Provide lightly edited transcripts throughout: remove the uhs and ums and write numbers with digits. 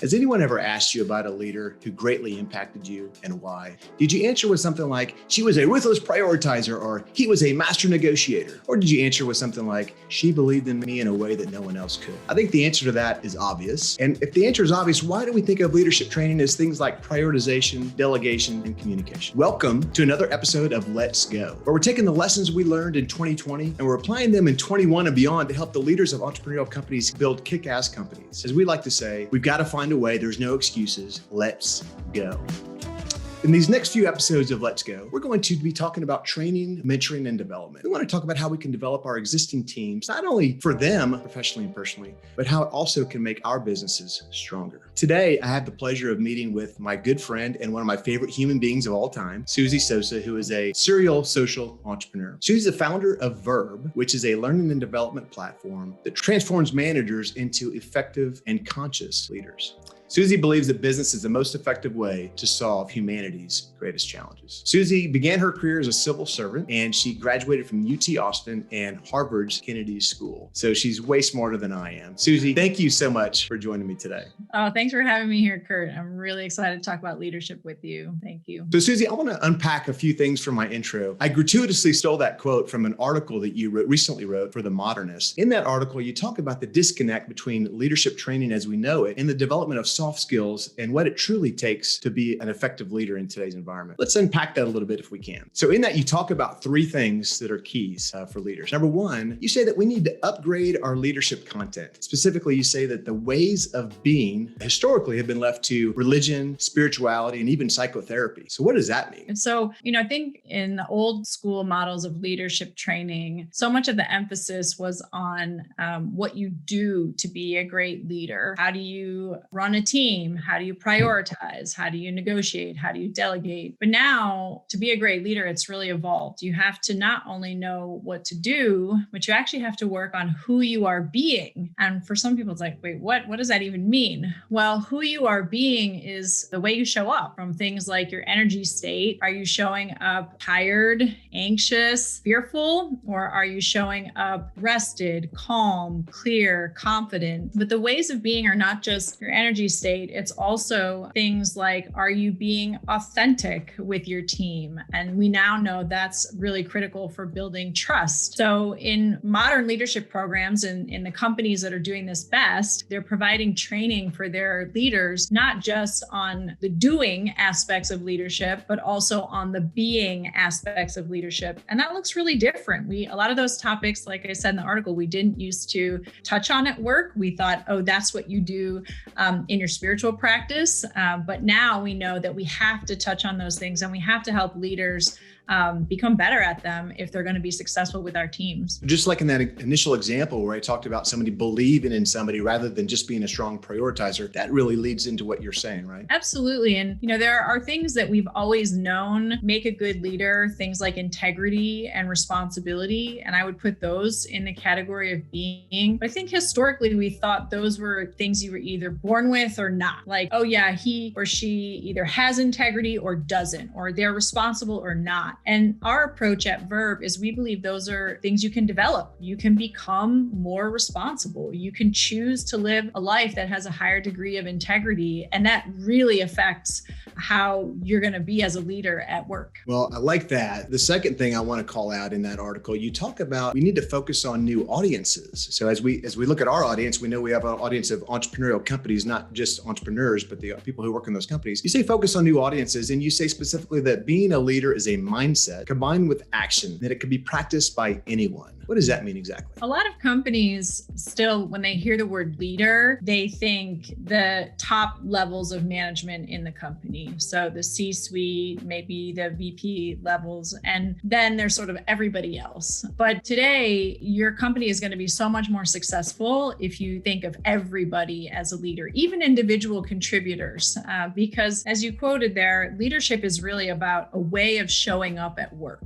Has anyone ever asked you about a leader who greatly impacted you and why? Did you answer with something like, she was a ruthless prioritizer, or he was a master negotiator? Or did you answer with something like, she believed in me in a way that no one else could? I think the answer to that is obvious. And if the answer is obvious, why do we think of leadership training as things like prioritization, delegation, and communication? Welcome to another episode of Let's Go, where we're taking the lessons we learned in 2020 and we're applying them in 21 and beyond to help the leaders of entrepreneurial companies build kick-ass companies. As we like to say, we've got to find a way. There's no excuses. Let's go. In these next few episodes of Let's Go, we're going to be talking about training, mentoring, and development. We want to talk about how we can develop our existing teams, not only for them professionally and personally, but how it also can make our businesses stronger. Today, I have the pleasure of meeting with my good friend and one of my favorite human beings of all time, Suzi Sosa, who is a serial social entrepreneur. She's the founder of Verb, which is a learning and development platform that transforms managers into effective and conscious leaders. Suzi believes that business is the most effective way to solve humanity's greatest challenges. Suzi began her career as a civil servant, and she graduated from UT Austin and Harvard's Kennedy School. So she's way smarter than I am. Suzi, thank you so much for joining me today. Oh, thanks for having me here, Kurt. I'm really excited to talk about leadership with you. Thank you. So Suzi, I want to unpack a few things from my intro. I gratuitously stole that quote from an article that you recently wrote for The Modernist. In that article, you talk about the disconnect between leadership training as we know it and the development of soft skills and what it truly takes to be an effective leader in today's environment. Let's unpack that a little bit if we can. So in that, you talk about three things that are keys for leaders. Number one, you say that we need to upgrade our leadership content. Specifically, you say that the ways of being historically have been left to religion, spirituality, and even psychotherapy. So what does that mean? And so, I think in the old school models of leadership training, so much of the emphasis was on what you do to be a great leader. How do you run a team? How do you prioritize? How do you negotiate? How do you delegate? But now, to be a great leader, it's really evolved. You have to not only know what to do, but you actually have to work on who you are being. And for some people, it's like, wait, what does that even mean? Well, who you are being is the way you show up, from things like your energy state. Are you showing up tired, anxious, fearful, or are you showing up rested, calm, clear, confident? But the ways of being are not just your energy state. It's also things like, are you being authentic with your team? And we now know that's really critical for building trust. So in modern leadership programs and in the companies that are doing this best, they're providing training for their leaders, not just on the doing aspects of leadership, but also on the being aspects of leadership. And that looks really different. A lot of those topics, like I said in the article, we didn't used to touch on at work. We thought, oh, that's what you do in your spiritual practice. But now we know that we have to touch on those things and we have to help leaders become better at them if they're going to be successful with our teams. Just like in that initial example where I talked about somebody believing in somebody rather than just being a strong prioritizer, that really leads into what you're saying, right? Absolutely. And, there are things that we've always known make a good leader, things like integrity and responsibility. And I would put those in the category of being. But I think historically, we thought those were things you were either born with or not. Like, oh yeah, he or she either has integrity or doesn't, or they're responsible or not. And our approach at Verb is we believe those are things you can develop. You can become more responsible. You can choose to live a life that has a higher degree of integrity. And that really affects how you're going to be as a leader at work. Well, I like that. The second thing I want to call out in that article, you talk about we need to focus on new audiences. So as we look at our audience, we know we have an audience of entrepreneurial companies, not just entrepreneurs, but the people who work in those companies. You say focus on new audiences, and you say specifically that being a leader is a mindset combined with action, that it can be practiced by anyone. What does that mean exactly? A lot of companies still, when they hear the word leader, they think the top levels of management in the company. So the C-suite, maybe the VP levels, and then there's sort of everybody else. But today, your company is going to be so much more successful if you think of everybody as a leader, even individual contributors, because as you quoted there, leadership is really about a way of showing showing up at work?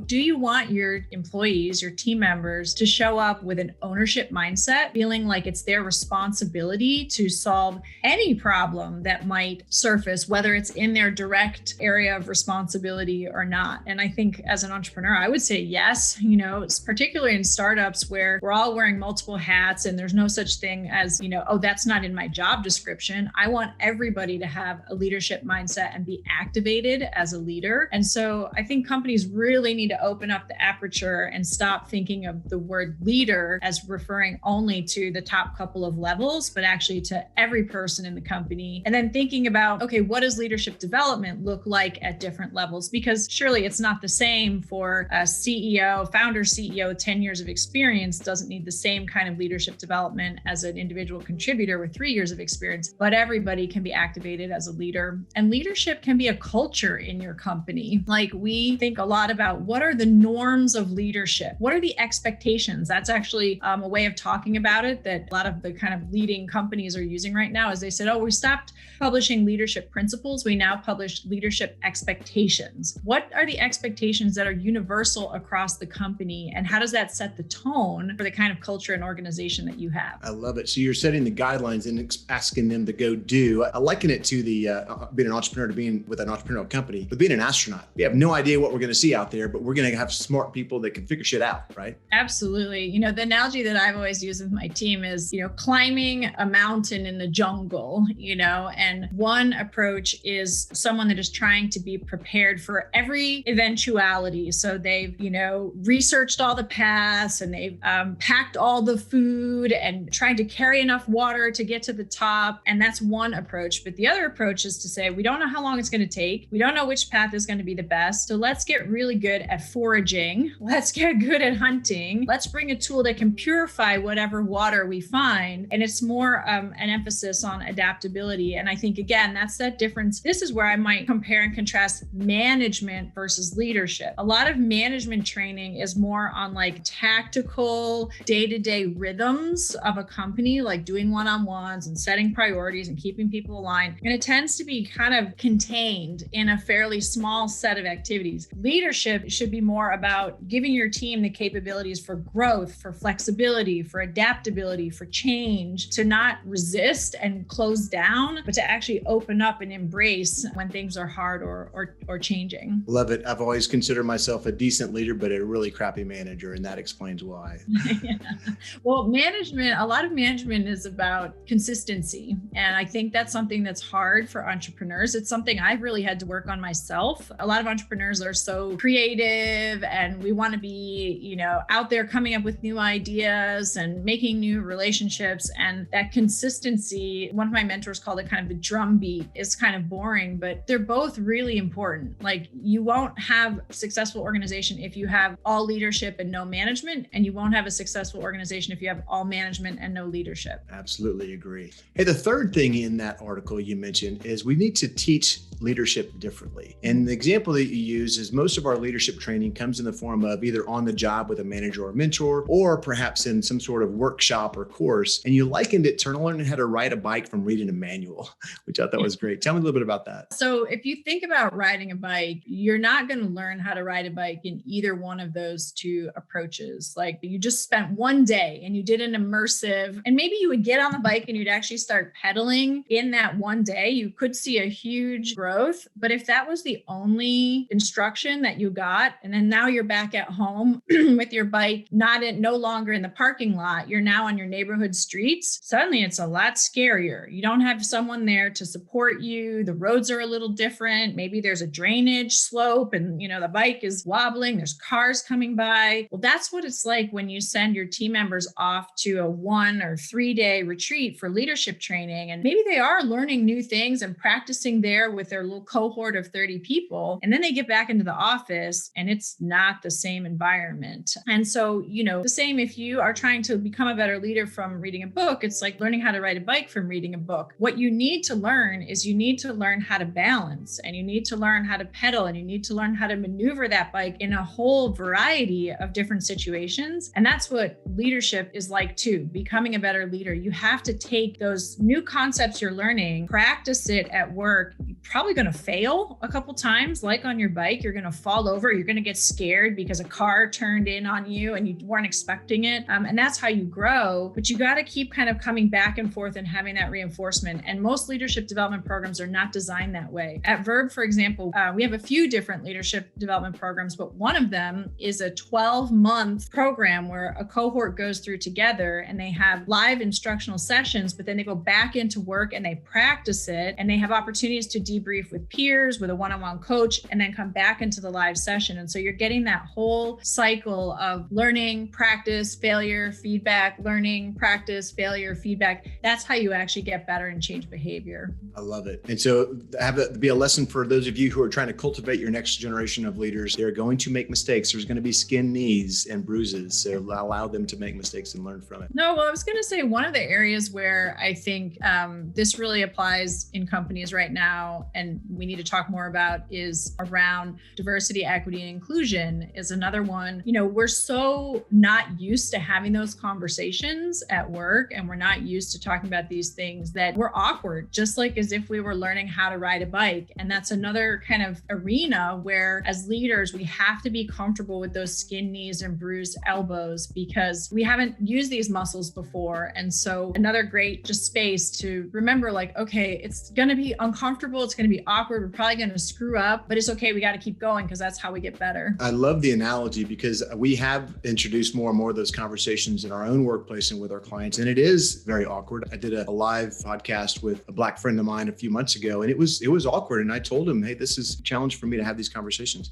Do you want your employees, your team members to show up with an ownership mindset, feeling like it's their responsibility to solve any problem that might surface, whether it's in their direct area of responsibility or not? And I think as an entrepreneur, I would say yes, it's particularly in startups where we're all wearing multiple hats and there's no such thing as, oh, that's not in my job description. I want everybody to have a leadership mindset and be activated as a leader. And so I think companies really need to open up the aperture and stop thinking of the word leader as referring only to the top couple of levels, but actually to every person in the company. And then thinking about, okay, what does leadership development look like at different levels? Because surely it's not the same for a CEO, founder CEO, 10 years of experience doesn't need the same kind of leadership development as an individual contributor with 3 years of experience, but everybody can be activated as a leader. And leadership can be a culture in your company. Like, we think a lot about what are the norms of leadership? What are the expectations? That's actually a way of talking about it that a lot of the kind of leading companies are using right now, is they said, oh, we stopped publishing leadership principles. We now publish leadership expectations. What are the expectations that are universal across the company? And how does that set the tone for the kind of culture and organization that you have? I love it. So you're setting the guidelines and asking them to go do. I liken it to the being an entrepreneur to being with an entrepreneurial company, but being an astronaut. We have no idea what we're going to see out there, but we're going to have smart people that can figure shit out, right? Absolutely. The analogy that I've always used with my team is, climbing a mountain in the jungle, and one approach is someone that is trying to be prepared for every eventuality. So they've, researched all the paths and they've packed all the food and tried to carry enough water to get to the top. And that's one approach. But the other approach is to say, we don't know how long it's going to take. We don't know which path is going to be the best. So let's get really good at foraging. Let's get good at hunting. Let's bring a tool that can purify whatever water we find. And it's more an emphasis on adaptability. And I think, again, that's that difference. This is where I might compare and contrast management versus leadership. A lot of management training is more on like tactical day-to-day rhythms of a company, like doing one-on-ones and setting priorities and keeping people aligned. And it tends to be kind of contained in a fairly small set of activities. Leadership should be more about giving your team the capabilities for growth, for flexibility, for adaptability, for change, to not resist and close down, but to actually open up and embrace when things are hard or changing. Love it. I've always considered myself a decent leader, but a really crappy manager, and that explains why. Yeah. Well, a lot of management is about consistency. And I think that's something that's hard for entrepreneurs. It's something I've really had to work on myself. A lot of entrepreneurs are so creative and we want to be, out there coming up with new ideas and making new relationships. And that consistency, one of my mentors called it kind of the drum beat, is kind of boring, but they're both really important. Like, you won't have a successful organization if you have all leadership and no management, and you won't have a successful organization if you have all management and no leadership. Absolutely agree. Hey, the third thing in that article you mentioned is we need to teach leadership differently. And the example that you use is most of our leadership training comes in the form of either on the job with a manager or mentor, or perhaps in some sort of workshop or course. And you likened it to learning how to ride a bike from reading a manual, which I thought was great. Tell me a little bit about that. So if you think about riding a bike, you're not going to learn how to ride a bike in either one of those two approaches. Like, you just spent one day and you did an immersive, and maybe you would get on the bike and you'd actually start pedaling in that one day. You could see a huge growth. But if that was the only instruction that you got, and then now you're back at home with your bike, no longer in the parking lot, you're now on your neighborhood streets, suddenly it's a lot scarier. You don't have someone there to support you. The roads are a little different. Maybe there's a drainage slope and, the bike is wobbling. There's cars coming by. Well, that's what it's like when you send your team members off to a 1 or 3 day retreat for leadership training. And maybe they are learning new things and practicing there with their little cohort of 30 people. And then they get back into the office and it's not the same environment. And so, the same if you are trying to become a better leader from reading a book, it's like learning how to ride a bike from reading a book. What you need to learn is you need to learn how to balance, and you need to learn how to pedal, and you need to learn how to maneuver that bike in a whole variety of different situations. And that's what leadership is like too, becoming a better leader. You have to take those new concepts you're learning, practice it at work. You probably probably going to fail a couple times, like on your bike. You're going to fall over. You're going to get scared because a car turned in on you and you weren't expecting it. And that's how you grow. But you got to keep kind of coming back and forth and having that reinforcement. And most leadership development programs are not designed that way. At Verb, for example, we have a few different leadership development programs, but one of them is a 12-month program where a cohort goes through together and they have live instructional sessions, but then they go back into work and they practice it, and they have opportunities to debrief with peers, with a one-on-one coach, and then come back into the live session. And so you're getting that whole cycle of learning, practice, failure, feedback, learning, practice, failure, feedback. That's how you actually get better and change behavior. I love it. And so have that be a lesson for those of you who are trying to cultivate your next generation of leaders. They're going to make mistakes. There's going to be skin knees and bruises. So allow them to make mistakes and learn from it. No, well, I was going to say one of the areas where I think this really applies in companies right now, and we need to talk more about, is around diversity, equity, and inclusion is another one. You know, we're so not used to having those conversations at work, and we're not used to talking about these things that we're awkward, just like as if we were learning how to ride a bike. And that's another kind of arena where as leaders, we have to be comfortable with those skin knees and bruised elbows because we haven't used these muscles before. And so another great just space to remember, like, okay, it's going to be uncomfortable. It's going to be awkward. We're probably going to screw up, but it's okay. We got to keep going because that's how we get better. I love the analogy because we have introduced more and more of those conversations in our own workplace and with our clients. And it is very awkward. I did a live podcast with a Black friend of mine a few months ago, and it was awkward. And I told him, hey, this is a challenge for me to have these conversations.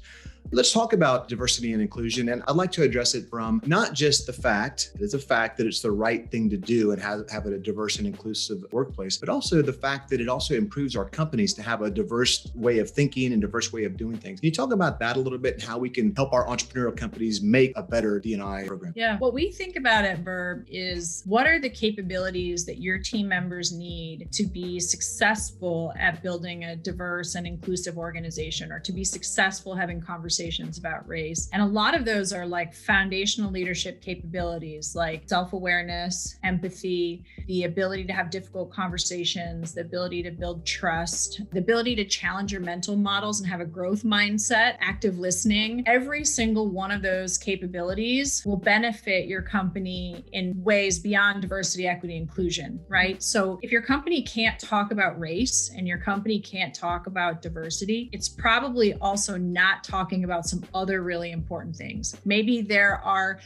Let's talk about diversity and inclusion. And I'd like to address it from not just the fact, it is a fact that it's the right thing to do and have a diverse and inclusive workplace, but also the fact that it also improves our companies to have a diverse way of thinking and diverse way of doing things. Can you talk about that a little bit and how we can help our entrepreneurial companies make a better D&I program? Yeah, what we think about at Verb is what are the capabilities that your team members need to be successful at building a diverse and inclusive organization, or to be successful having conversations about race. And a lot of those are like foundational leadership capabilities like self-awareness, empathy, the ability to have difficult conversations, the ability to build trust, the ability to challenge your mental models and have a growth mindset, active listening. Every single one of those capabilities will benefit your company in ways beyond diversity, equity, inclusion, right? So if your company can't talk about race and your company can't talk about diversity, it's probably also not talking about some other really important things. Maybe there are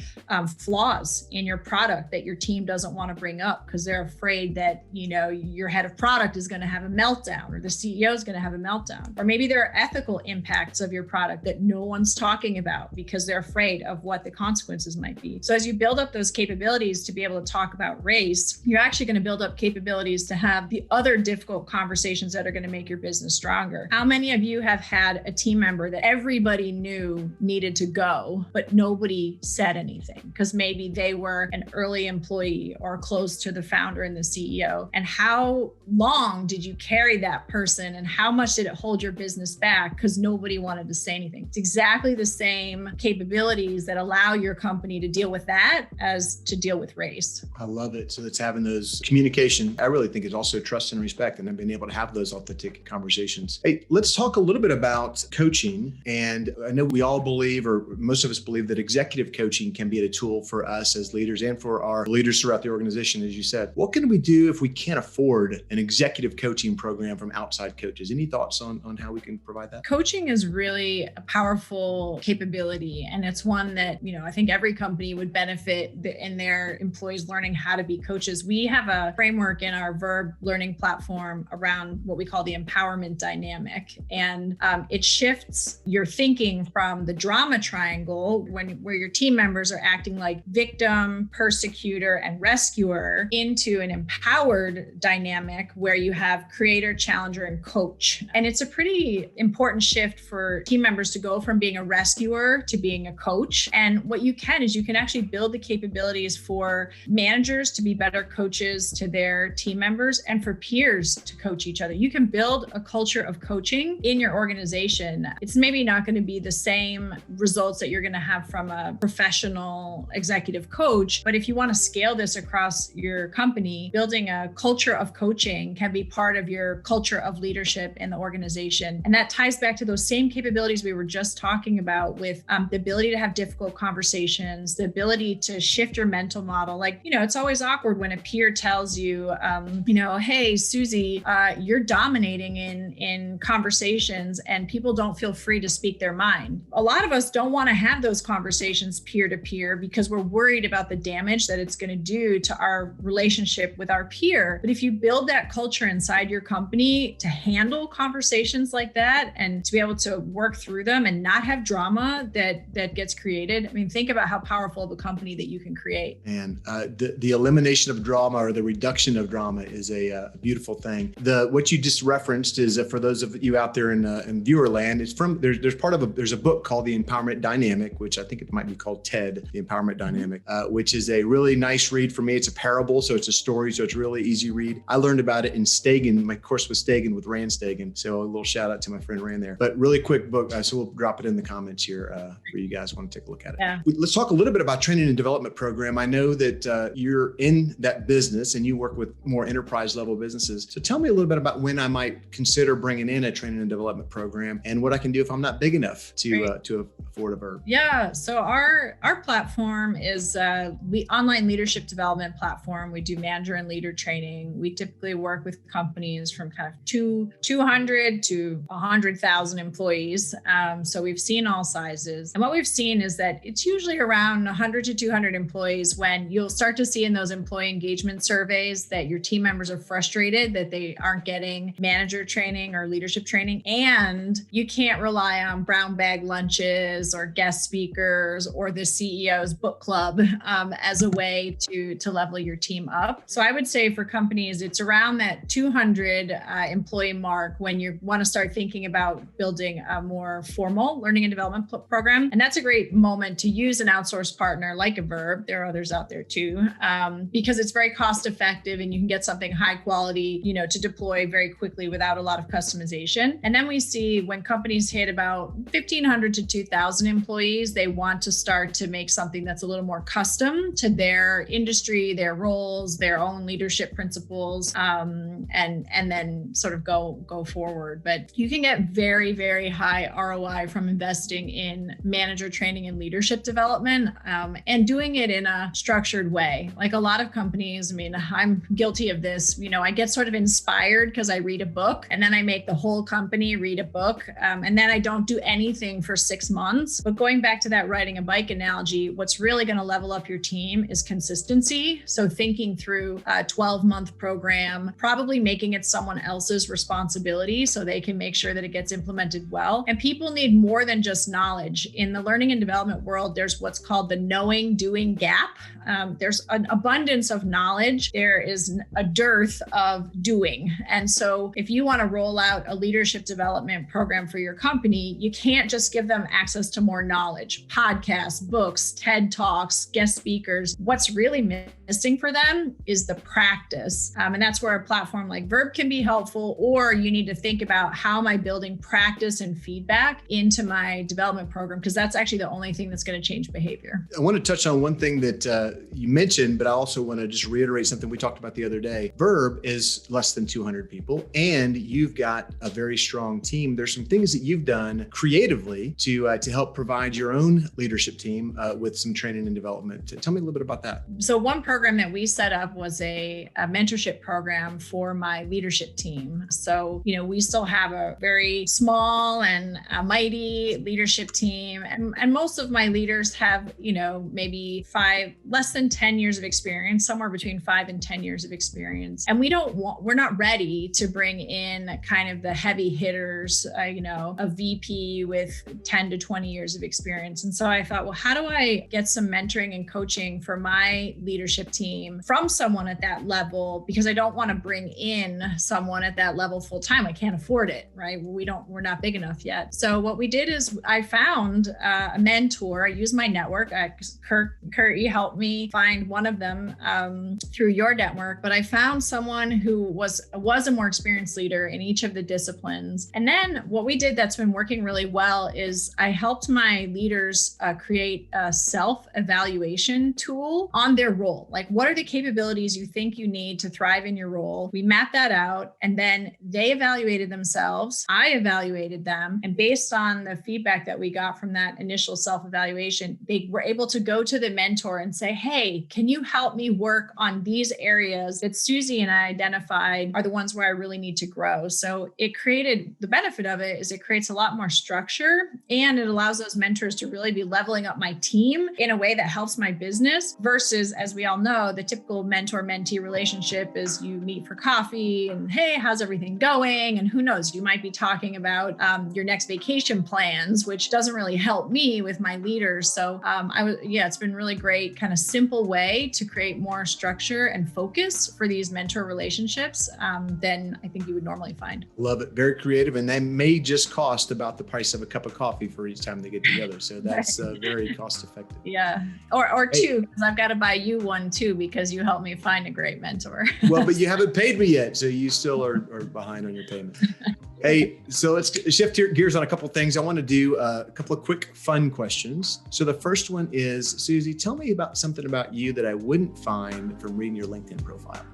flaws in your product that your team doesn't want to bring up because they're afraid that, you know, your head of product is going to have a meltdown or the CEO is going to have a meltdown. Or maybe there are ethical impacts of your product that no one's talking about because they're afraid of what the consequences might be. So as you build up those capabilities to be able to talk about race, you're actually going to build up capabilities to have the other difficult conversations that are going to make your business stronger. How many of you have had a team member that everybody knew needed to go, but nobody said anything because maybe they were an early employee or close to the founder and the CEO? And how long did you carry that person and how much did it hold your business back because nobody wanted to say anything? It's exactly the same capabilities that allow your company to deal with that as to deal with race. I love it. So it's having those communication. I really think it's also trust and respect and then being able to have those authentic conversations. Hey, let's talk a little bit about coaching. And I know we all believe, or most of us believe, that executive coaching can be a tool for us as leaders and for our leaders throughout the organization, as you said. What can we do if we can't afford an executive coaching program from outside coaches? Any thoughts on how we can provide that? Coaching is really a powerful capability. And it's one that, you know, I think every company would benefit in their employees learning how to be coaches. We have a framework in our Verb learning platform around what we call the empowerment dynamic. And it shifts your thinking from the drama triangle where your team members are acting like victim, persecutor, and rescuer into an empowered dynamic where you have creator, challenger, and coach. And it's a pretty important shift for team members to go from being a rescuer to being a coach. And what you can is you can actually build the capabilities for managers to be better coaches to their team members and for peers to coach each other. You can build a culture of coaching in your organization. It's maybe not going to be the same results that you're going to have from a professional executive coach, but if you want to scale this across your company, building a culture of coaching can be part of your culture of leadership leadership in the organization. And that ties back to those same capabilities we were just talking about with the ability to have difficult conversations, the ability to shift your mental model. Like, it's always awkward when a peer tells you, hey, Suzi, you're dominating in conversations and people don't feel free to speak their mind. A lot of us don't want to have those conversations peer to peer because we're worried about the damage that it's going to do to our relationship with our peer. But if you build that culture inside your company to handle conversations like that and to be able to work through them and not have drama that gets created, I mean, think about how powerful of a company that you can create. And the elimination of drama or the reduction of drama is a beautiful thing. What you just referenced is for those of you out there in viewer land, it's from there's a book called The Empowerment Dynamic, which I think it might be called TED, The Empowerment Dynamic, which is a really nice read for me. It's a parable, so it's a story, so it's really easy read. I learned about it in Stagen. My course was Stagen with Rand Stagen, so a little shout out to my friend Rand there. But really quick book, so we'll drop it in the comments here for you guys want to take a look at it. Yeah. Let's talk a little bit about training and development program. I know that you're in that business and you work with more enterprise level businesses. So tell me a little bit about when I might consider bringing in a training and development program and what I can do if I'm not big enough to afford a Verb. Yeah. So our platform is online leadership development platform. We do manager and leader training. We typically work with companies from kind of 200 to 100,000 employees. So we've seen all sizes. And what we've seen is that it's usually around 100 to 200 employees when you'll start to see in those employee engagement surveys that your team members are frustrated that they aren't getting manager training or leadership training. And you can't rely on brown bag lunches or guest speakers or the CEO's book club as a way to level your team up. So I would say for companies, it's around that 200 employee mark when you want to start thinking about building a more formal learning and development program. And that's a great moment to use an outsourced partner like a Verb. There are others out there too, because it's very cost effective and you can get something high quality, to deploy very quickly without a lot of customization. And then we see when companies hit about 1,500 to 2,000 employees, they want to start to make something that's a little more custom to their industry, their roles, their own leadership principles, and then sort of go forward. But you can get very, very high ROI from investing in manager training and leadership development, and doing it in a structured way. Like a lot of companies, I mean, I'm guilty of this. I get sort of inspired because I read a book and then I make the whole company read a book, and then I don't do anything for 6 months. But going back to that riding a bike analogy, what's really going to level up your team is consistency. So thinking through a 12-month program, probably making it someone else's responsibility so they can make sure that it gets implemented well. And people need more than just knowledge. In the learning and development world, there's what's called the knowing doing gap. There's an abundance of knowledge. There is a dearth of doing. And so if you want to roll out a leadership development program for your company, you can't just give them access to more knowledge, podcasts, books, TED Talks, guest speakers. What's really missing for them is the practice. And that's where a platform like Verb can be helpful, or you need to think about how am I building practice and feedback into my development program, because that's actually the only thing that's going to change behavior. I want to touch on one thing that you mentioned, but I also want to just reiterate something we talked about the other day. Verb is less than 200 people, and you've got a very strong team. There's some things that you've done creatively to help provide your own leadership team with some training and development. Tell me a little bit about that. So one program that we set up was a mentorship program for my leadership team. So, we still have a very small and a mighty leadership team. And most of my leaders have, maybe less than 10 years of experience, somewhere between 5 and 10 years of experience. And we're not ready to bring in kind of the heavy hitters, a VP with 10 to 20 years of experience. And so I thought, well, how do I get some mentoring and coaching for my leadership team from someone at that level? Because I don't want to bring in someone at that level full time. I can't afford it, right? We're not big enough yet. So what we did is I found a mentor. I used my network. Kurt, you helped me find one of them through your network, but I found someone who was a more experienced leader in each of the disciplines. And then what we did that's been working really well is I helped my leaders create a self-evaluation tool on their role. Like, what are the capabilities you think you need to thrive in your role? We map that out, and then they they evaluated themselves, I evaluated them, and based on the feedback that we got from that initial self-evaluation, they were able to go to the mentor and say, hey, can you help me work on these areas that Suzi and I identified are the ones where I really need to grow? So it created, the benefit of it is it creates a lot more structure, and it allows those mentors to really be leveling up my team in a way that helps my business versus, as we all know, the typical mentor-mentee relationship is you meet for coffee and, hey, how's everything going? And who knows, you might be talking about your next vacation plans, which doesn't really help me with my leaders. So it's been really great, kind of simple way to create more structure and focus for these mentor relationships than I think you would normally find. Love it. Very creative. And they may just cost about the price of a cup of coffee for each time they get together. So that's very cost effective. Yeah. Or two, because I've got to buy you one too, because you helped me find a great mentor. Well, but you haven't paid me yet. So you still are behind on your payment. Hey, so let's shift gears on a couple of things. I want to do a couple of quick fun questions. So the first one is, Suzi, tell me about something about you that I wouldn't find from reading your LinkedIn profile.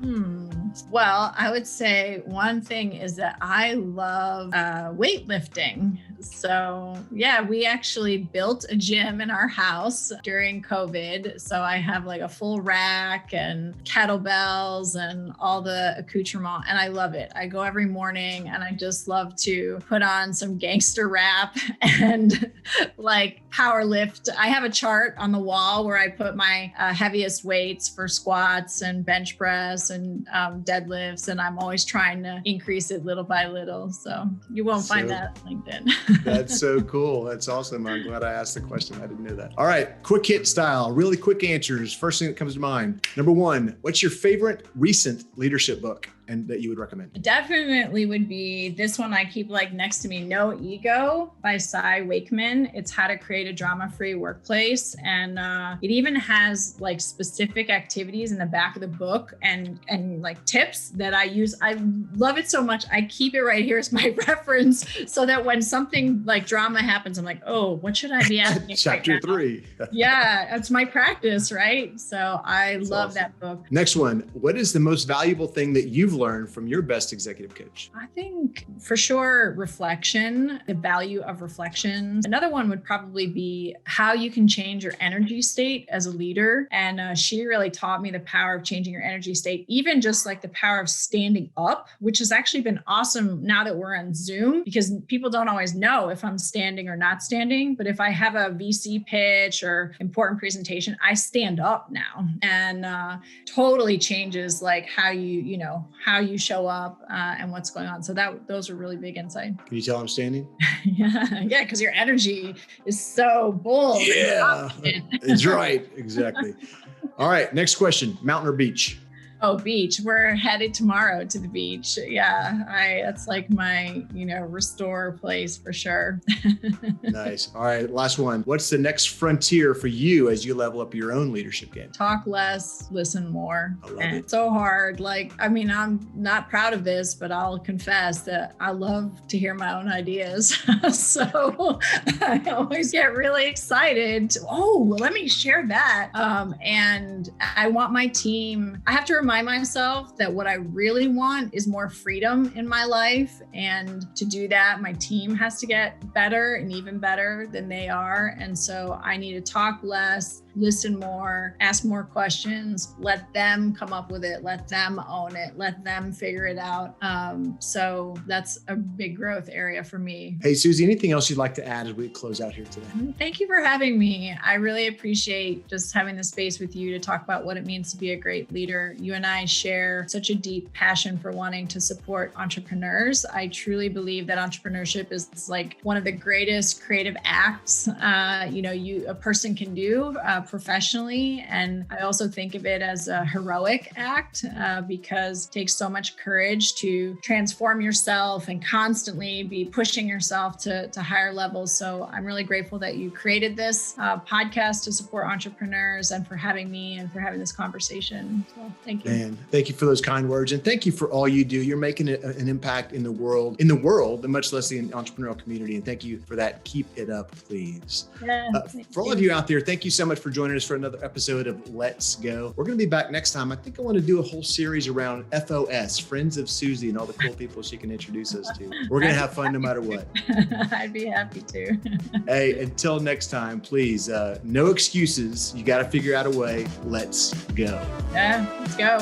Well, I would say one thing is that I love weightlifting. So yeah, we actually built a gym in our house during COVID. So I have like a full rack and kettlebells and all the accoutrement, and I love it. I go every morning and I just love to put on some gangster rap and like power lift. I have a chart on the wall where I put my heaviest weights for squats and bench press and deadlifts, and I'm always trying to increase it little by little. So you won't find that on LinkedIn. That's so cool. That's awesome. I'm glad I asked the question. I didn't know that. All right. Quick hit style, really quick answers. First thing that comes to mind. Number one, what's your favorite recent leadership book and that you would recommend? Definitely would be this one I keep like next to me, No Ego by Cy Wakeman. It's how to create a drama-free workplace. And it even has like specific activities in the back of the book and like tips that I use. I love it so much. I keep it right here as my reference so that when something like drama happens, I'm like, oh, what should I be asking? Chapter right 3. Yeah, that's my practice, right? So I love awesome. that book. Next one. What is the most valuable thing that you've learned from your best executive coach? I think for sure reflection, the value of reflection. Another one would probably be how you can change your energy state as a leader. And she really taught me the power of changing your energy state, even just like the power of standing up, which has actually been awesome now that we're on Zoom, because people don't always know if I'm standing or not standing. But if I have a VC pitch or important presentation, I stand up now, and totally changes like how you show up and what's going on. So those are really big insight. Can you tell I'm standing? Yeah, because your energy is so bold. Yeah, that's right. Exactly. All right. Next question. Mountain or beach? Oh, beach. We're headed tomorrow to the beach. Yeah, that's like my, restore place for sure. Nice. All right, last one. What's the next frontier for you as you level up your own leadership game? Talk less, listen more. I love and it. It's so hard. I'm not proud of this, but I'll confess that I love to hear my own ideas. So I always get really excited. Let me share that. And I want my team, I have to remind myself that what I really want is more freedom in my life. And to do that, my team has to get better and even better than they are. And so I need to talk less, listen more, ask more questions, let them come up with it, let them own it, let them figure it out. So that's a big growth area for me. Hey, Suzi, anything else you'd like to add as we close out here today? Thank you for having me. I really appreciate just having the space with you to talk about what it means to be a great leader. You and I share such a deep passion for wanting to support entrepreneurs. I truly believe that entrepreneurship is like one of the greatest creative acts a person can do professionally. And I also think of it as a heroic act because it takes so much courage to transform yourself and constantly be pushing yourself to higher levels. So I'm really grateful that you created this podcast to support entrepreneurs and for having me and for having this conversation. So thank you. Man, thank you for those kind words. And thank you for all you do. You're making an impact in the world, and much less the entrepreneurial community. And thank you for that. Keep it up, please. Yeah, for all of you out there, thank you so much for joining us for another episode of Let's Go. We're going to be back next time. I think I want to do a whole series around FOS, Friends of Suzi, and all the cool people she can introduce us to. We're going to have fun no matter what. I'd be happy to. Hey, until next time, please, no excuses. You got to figure out a way. Let's go. Yeah, let's go.